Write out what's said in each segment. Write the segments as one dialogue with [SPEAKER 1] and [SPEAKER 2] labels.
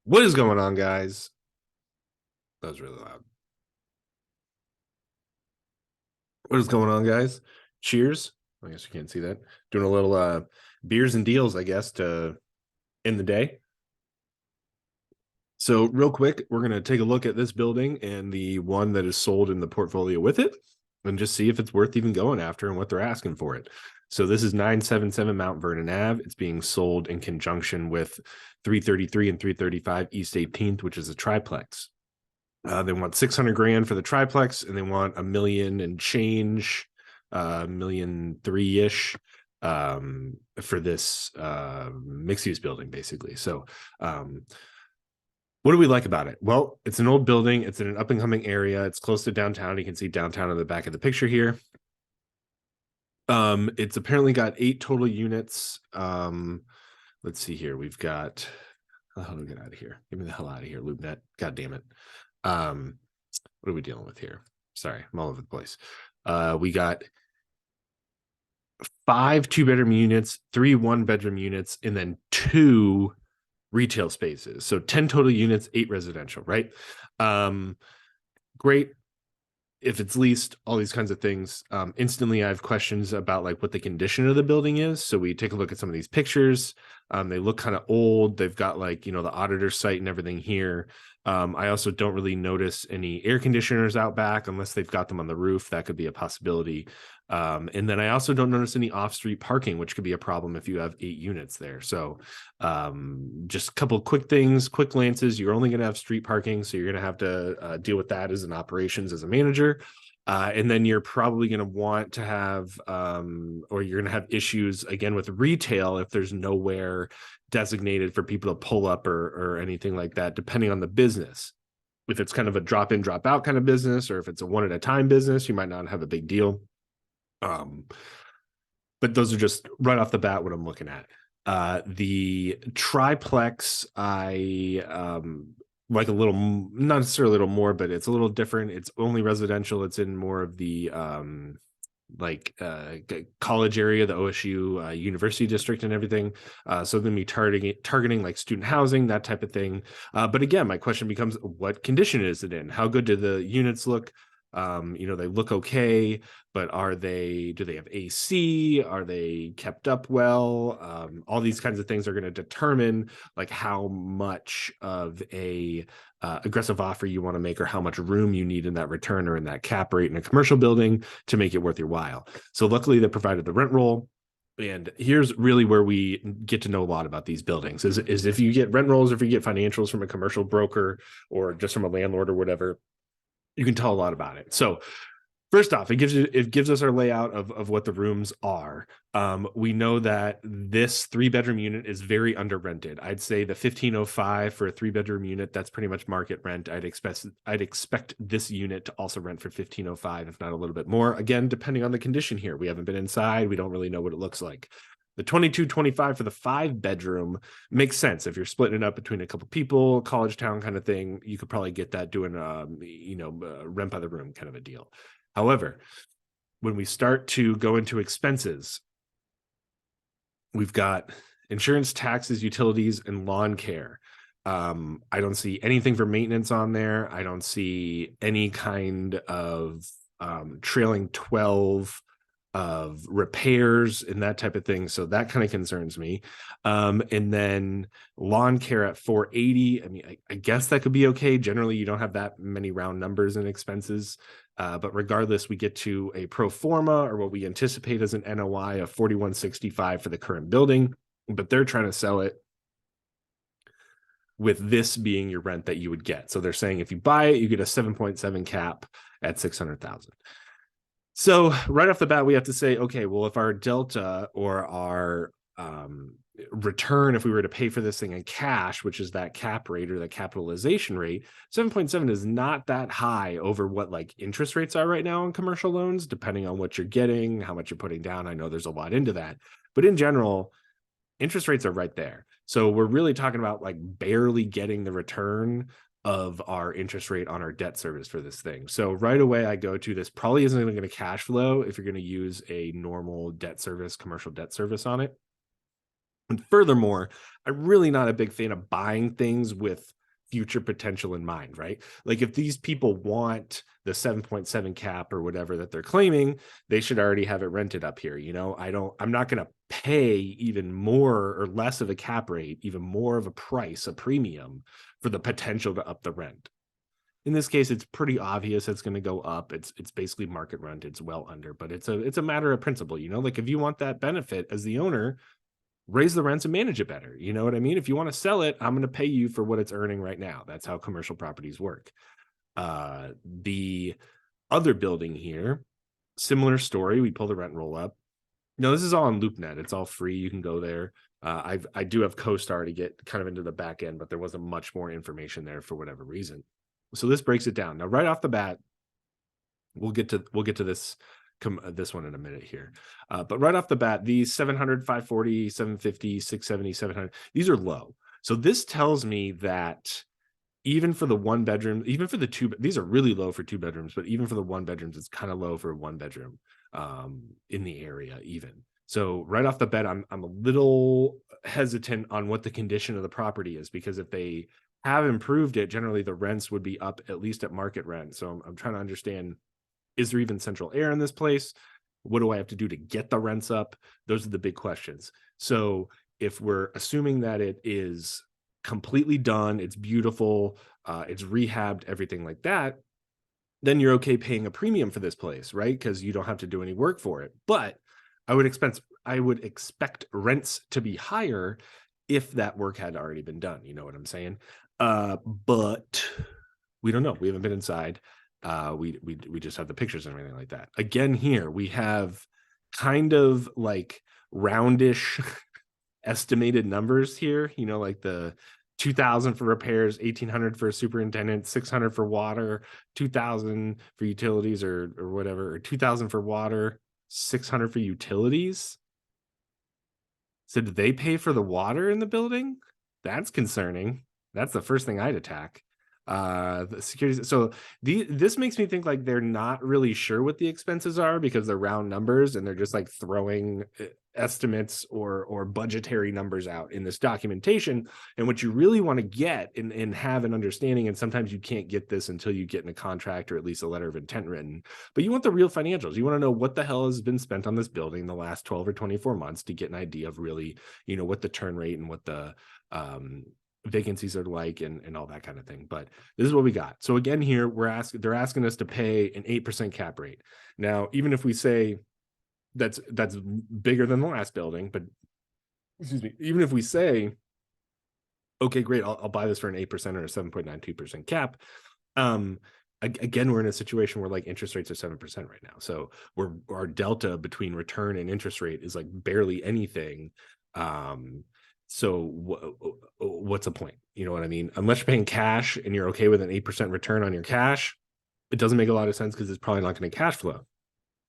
[SPEAKER 1] What is going on, guys? That was really loud. What is going on, guys? Cheers. I guess you can't see that. Doing a little beers and deals, I guess, to end the day. So, real quick, we're going to take a look at this building and the one that is sold in the portfolio with it and just see if it's worth even going after and what they're asking for it. So, this is 977 Mount Vernon Ave. It's being sold in conjunction with 333 and 335 East 18th, which is a triplex. They want 600 grand for the triplex, and they want a million and change, million three ish, for this mixed use building, basically. So, what do we like about it? Well, it's an old building. It's in an up and coming area. It's close to downtown. You can see downtown in the back of the picture here. It's apparently got 8 total units. Let's see here. We've got. How do we get out of here? Get me the hell out of here, LoopNet. God damn it. What are we dealing with here? Sorry, I'm all over the place. We got 5 2-bedroom units, 3 1-bedroom units, and then 2 retail spaces. So 10 total units, 8 residential, right? Great. If it's leased, all these kinds of things. Instantly, I have questions about like what the condition of the building is. So we take a look at some of these pictures. They look kind of old. They've got like, the auditor site and everything here. I also don't really notice any air conditioners out back unless they've got them on the roof. That could be a possibility. And then I also don't notice any off-street parking, which could be a problem if you have 8 units there. So just a couple of quick things, quick glances. You're only going to have street parking, so you're going to have to deal with that as an operations as a manager. And then you're probably going to want to have, or you're going to have issues again with retail if there's nowhere designated for people to pull up or anything like that, depending on the business. If it's kind of a drop in, drop out kind of business, or if it's a one at a time business, you might not have a big deal. But those are just right off the bat what I'm looking at. The triplex, I like a little, not necessarily a little more, but it's a little different. It's only residential. It's in more of the college area, the OSU University District and everything. So then be targeting like student housing, that type of thing. But again, my question becomes, what condition is it in? How good do the units look? They look okay, but do they have AC? Are they kept up well? All these kinds of things are going to determine like how much of a aggressive offer you want to make or how much room you need in that return or in that cap rate in a commercial building to make it worth your while. So luckily they provided the rent roll. And here's really where we get to know a lot about these buildings is if you get rent rolls, or if you get financials from a commercial broker or just from a landlord or whatever, you can tell a lot about it. So first off, it gives us our layout of what the rooms are. We know that this 3-bedroom unit is very under rented. I'd say the 1505 for a 3-bedroom unit, that's pretty much market rent. I'd expect this unit to also rent for 1505, if not a little bit more. Again, depending on the condition here. We haven't been inside. We don't really know what it looks like. The 2225 for the 5-bedroom makes sense. If you're splitting it up between a couple people, college town kind of thing, you could probably get that doing rent by the room kind of a deal. However, when we start to go into expenses, we've got insurance, taxes, utilities, and lawn care. I don't see anything for maintenance on there. I don't see any kind of trailing 12 of repairs and that type of thing. So that kind of concerns me. And then lawn care at 480. I mean, I guess that could be okay. Generally, you don't have that many round numbers and expenses. But regardless, we get to a pro forma or what we anticipate as an NOI of 4165 for the current building, but they're trying to sell it with this being your rent that you would get. So they're saying if you buy it, you get a 7.7 cap at 600,000. So right off the bat, we have to say, okay, well, if our delta or our return, if we were to pay for this thing in cash, which is that cap rate or the capitalization rate, 7.7 is not that high over what like interest rates are right now on commercial loans, depending on what you're getting, how much you're putting down. I know there's a lot into that, but in general, interest rates are right there. So we're really talking about like barely getting the return of our interest rate on our debt service for this thing. So right away I go to this probably isn't going to cash flow if you're going to use a normal debt service, commercial debt service on it. And furthermore, I'm really not a big fan of buying things with future potential in mind, right? Like if these people want the 7.7 cap or whatever that they're claiming, they should already have it rented up here. I'm not going to pay even more or less of a cap rate, even more of a price, a premium for the potential to up the rent. In this case, it's pretty obvious it's going to go up. It's basically market rent. It's well under, but it's a matter of principle, like if you want that benefit as the owner, raise the rents and manage it better. You know what I mean? If you want to sell it, I'm going to pay you for what it's earning right now. That's how commercial properties work. The other building here, similar story. We pull the rent roll up. No, this is all on LoopNet. It's all free. You can go there. I do have CoStar to get kind of into the back end, but there wasn't much more information there for whatever reason. So this breaks it down. Now, right off the bat, we'll get to this one in a minute here. But right off the bat, these 700, 540, 750, 670, 700, these are low. So this tells me that even for the one bedroom, even for the two, these are really low for two bedrooms, but even for the one bedrooms, it's kind of low for a one bedroom in the area even. So right off the bat, I'm a little hesitant on what the condition of the property is, because if they have improved it, generally the rents would be up at least at market rent. So I'm trying to understand, is there even central air in this place? What do I have to do to get the rents up? Those are the big questions. So if we're assuming that it is completely done, it's beautiful, it's rehabbed, everything like that, then you're okay paying a premium for this place, right? Because you don't have to do any work for it. But I would expect rents to be higher if that work had already been done. You know what I'm saying? But we don't know. We haven't been inside. We just have the pictures and everything like that. Again, here we have kind of like roundish estimated numbers here, like the 2,000 for repairs, 1,800 for a superintendent, 600 for water, 2,000 for utilities or whatever, or 2,000 for water, 600 for utilities. So did they pay for the water in the building? That's concerning. That's the first thing I'd attack. The security. So this makes me think like they're not really sure what the expenses are, because they're round numbers and they're just like throwing estimates or budgetary numbers out in this documentation. And what you really want to get and have an understanding, and sometimes you can't get this until you get in a contract or at least a letter of intent written, but you want the real financials. You want to know what the hell has been spent on this building the last 12 or 24 months to get an idea of really, what the turn rate and what the vacancies are like and all that kind of thing. But this is what we got. So again, here they're asking us to pay an 8% cap rate. Now, even if we say that's bigger than the last building, but excuse me, even if we say, okay, great, I'll buy this for an 8% or a 7.92% cap. Again, we're in a situation where like interest rates are 7% right now. So our delta between return and interest rate is like barely anything. So what's the point? You know what I mean? Unless you're paying cash and you're okay with an 8% return on your cash, it doesn't make a lot of sense because it's probably not going to cash flow.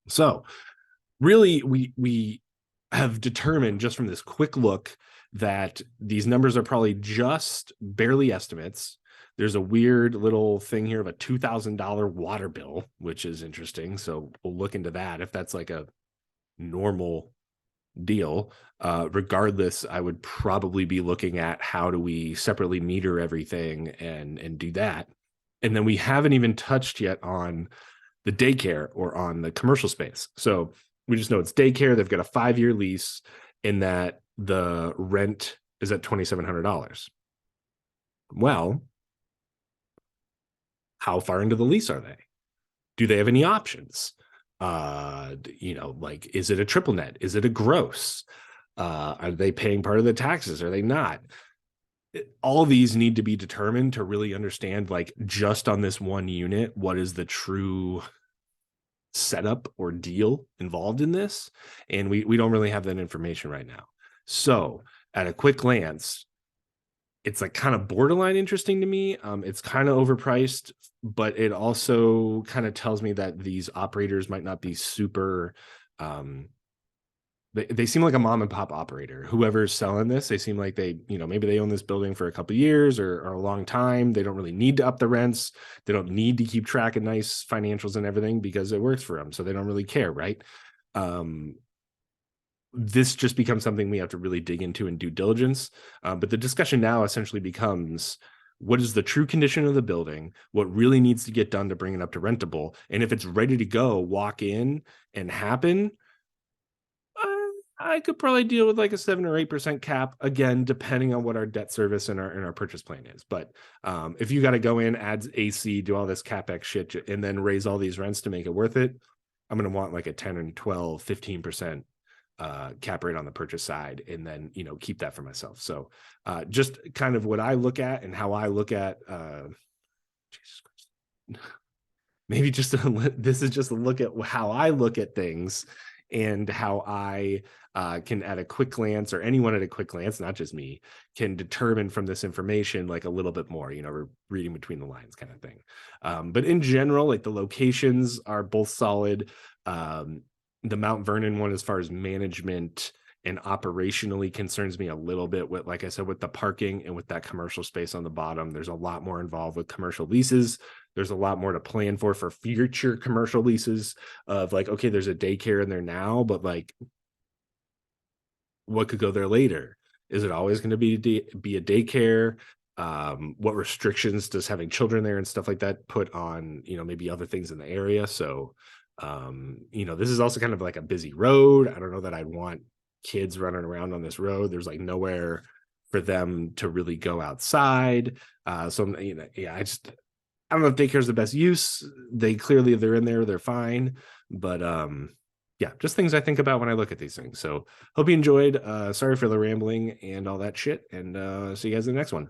[SPEAKER 1] So really, we have determined just from this quick look that these numbers are probably just barely estimates. There's a weird little thing here of a $2,000 water bill, which is interesting. So we'll look into that if that's like a normal deal. Regardless, I would probably be looking at how do we separately meter everything and do that. And then we haven't even touched yet on the daycare or on the commercial space. So we just know it's daycare. They've got a 5-year lease, in that the rent is at $2,700. Well, how far into the lease are they? Do they have any options? Like, is it a triple net? Is it a gross? Are they paying part of the taxes? Are they not? All these need to be determined to really understand, like, just on this one unit, what is the true setup or deal involved in this. And we don't really have that information right now. So at a quick glance, it's like kind of borderline interesting to me. It's kind of overpriced, but it also kind of tells me that these operators might not be super they seem like a mom and pop operator. Whoever's selling this, they seem like they, maybe they own this building for a couple of years or a long time. They don't really need to up the rents. They don't need to keep track of nice financials and everything because it works for them. So they don't really care, right? this just becomes something we have to really dig into in due diligence. But the discussion now essentially becomes, what is the true condition of the building? What really needs to get done to bring it up to rentable? And if it's ready to go, walk in and happen, I could probably deal with like a 7 or 8% cap, again, depending on what our debt service and our purchase plan is. But if you got to go in, add AC, do all this capex shit, and then raise all these rents to make it worth it, I'm going to want like a 10 and 12, 15% cap rate on the purchase side, and then, you know, keep that for myself. So just kind of what I look at and how I look at Jesus Christ. Maybe just this is just a look at how I look at things, and how I can, at a quick glance, or anyone at a quick glance, not just me, can determine from this information like a little bit more, you know, reading between the lines kind of thing. But in general, like the locations are both solid. The Mount Vernon one, as far as management and operationally, concerns me a little bit with, like I said, with the parking and with that commercial space on the bottom. There's a lot more involved with commercial leases. There's a lot more to plan for future commercial leases, of like, okay, there's a daycare in there now, but like, what could go there later? Is it always going to be a daycare? What restrictions does having children there and stuff like that put on, you know, maybe other things in the area? So, you know, this is also kind of like a busy road. I don't know that I'd want kids running around on this road. There's like nowhere for them to really go outside. So, you know, yeah, I don't know if daycare is the best use. They clearly, if they're in there, they're fine. But yeah, just things I think about when I look at these things. So hope you enjoyed. Sorry for the rambling and all that shit. And see you guys in the next one.